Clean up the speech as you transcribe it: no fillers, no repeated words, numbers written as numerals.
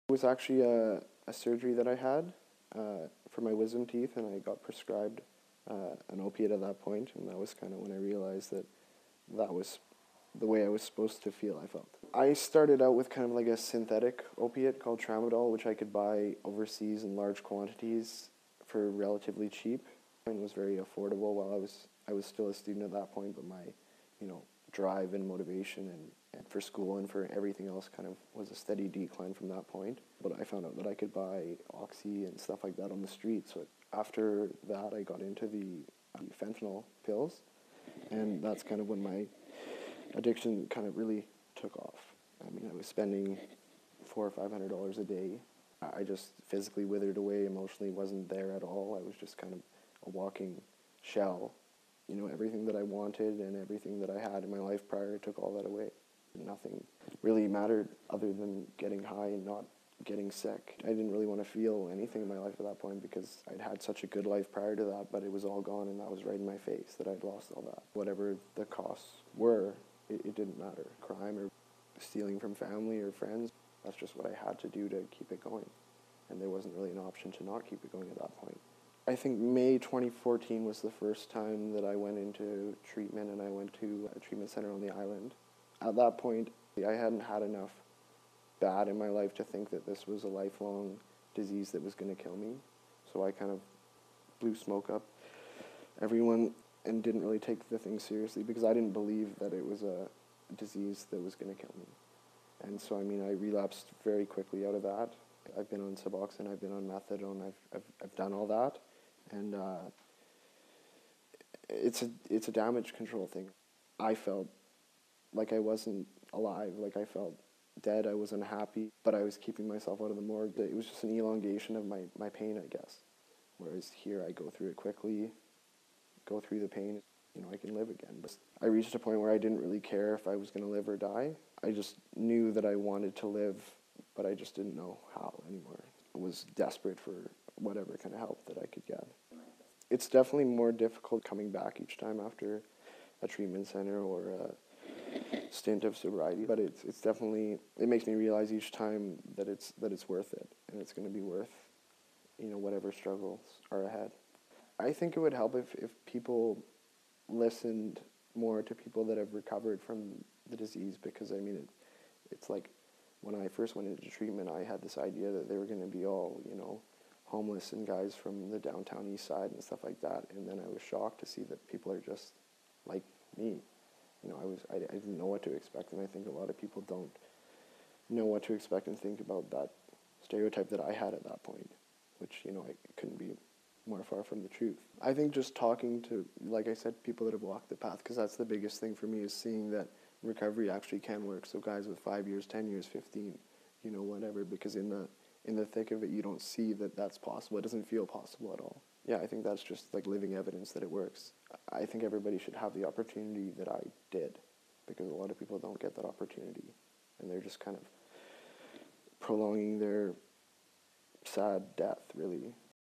It was actually a surgery that I had for my wisdom teeth, and I got prescribed an opiate at that point, and that was kind of when I realized that that was the way I was supposed to feel I felt. I started out with kind of like a synthetic opiate called tramadol, which I could buy overseas in large quantities for relatively cheap, and was very affordable while I was still a student at that point, but my, drive and motivation and for school and for everything else kind of was a steady decline from that point. But I found out that I could buy oxy and stuff like that on the street. So after that, I got into the fentanyl pills, and that's kind of when my addiction kind of really took off. I mean, I was spending $400 or $500 a day. I just physically withered away, emotionally wasn't there at all. I was just kind of a walking shell. Everything that I wanted and everything that I had in my life prior took all that away. Nothing really mattered other than getting high and not getting sick. I didn't really want to feel anything in my life at that point because I'd had such a good life prior to that, but it was all gone, and that was right in my face that I'd lost all that. Whatever the costs were, it didn't matter. Crime or stealing from family or friends, that's just what I had to do to keep it going. And there wasn't really an option to not keep it going at that point. I think May 2014 was the first time that I went into treatment, and I went to a treatment center on the island. At that point, I hadn't had enough bad in my life to think that this was a lifelong disease that was going to kill me. So I kind of blew smoke up everyone and didn't really take the thing seriously because I didn't believe that it was a disease that was going to kill me. And so, I relapsed very quickly out of that. I've been on Suboxone, I've been on methadone, I've done all that. And it's a damage control thing. I felt like I wasn't alive, like I felt dead, I was unhappy, but I was keeping myself out of the morgue. It was just an elongation of my pain, I guess. Whereas here I go through it quickly, go through the pain, I can live again. But I reached a point where I didn't really care if I was going to live or die. I just knew that I wanted to live, but I just didn't know how anymore. I was desperate for whatever kind of help that I could get. It's definitely more difficult coming back each time after a treatment center or a stint of sobriety, but it's definitely, it makes me realize each time that it's worth it, and it's going to be worth, whatever struggles are ahead. I think it would help if people listened more to people that have recovered from the disease, because it's like when I first went into treatment, I had this idea that they were going to be all, homeless and guys from the downtown east side and stuff like that, and then I was shocked to see that people are just like me. I didn't know what to expect, and I think a lot of people don't know what to expect and think about that stereotype that I had at that point, which, I couldn't be more far from the truth. I think just talking to, like I said, people that have walked the path, because that's the biggest thing for me, is seeing that recovery actually can work. So guys with 5 years, 10 years, 15, whatever, because in the thick of it, you don't see that that's possible. It doesn't feel possible at all. Yeah, I think that's just like living evidence that it works. I think everybody should have the opportunity that I did, because a lot of people don't get that opportunity, and they're just kind of prolonging their sad death, really.